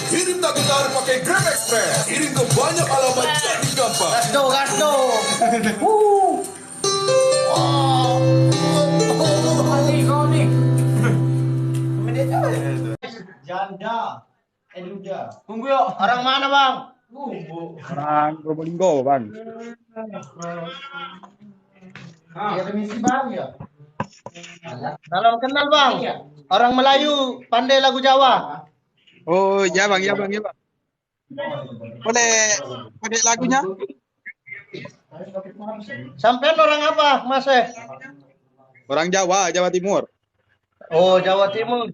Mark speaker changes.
Speaker 1: Kirim tak gitar pakai Grab Express. Kirim ke banyak alamat jadi gampang.
Speaker 2: Gas go.
Speaker 3: Janda. Eduja.
Speaker 2: Tunggu yuk. Orang mana bang?
Speaker 4: Orang Probolinggo, Bang.
Speaker 3: Ada misi bang ya.
Speaker 2: Salam kenal bang. Orang Melayu pandai lagu Jawa.
Speaker 4: Oh, ya Bang, ya Bang, ya Bang. Boleh lagunya?
Speaker 2: Sampean orang apa mas?
Speaker 4: Orang Jawa, Jawa Timur.
Speaker 2: Oh Jawa Timur.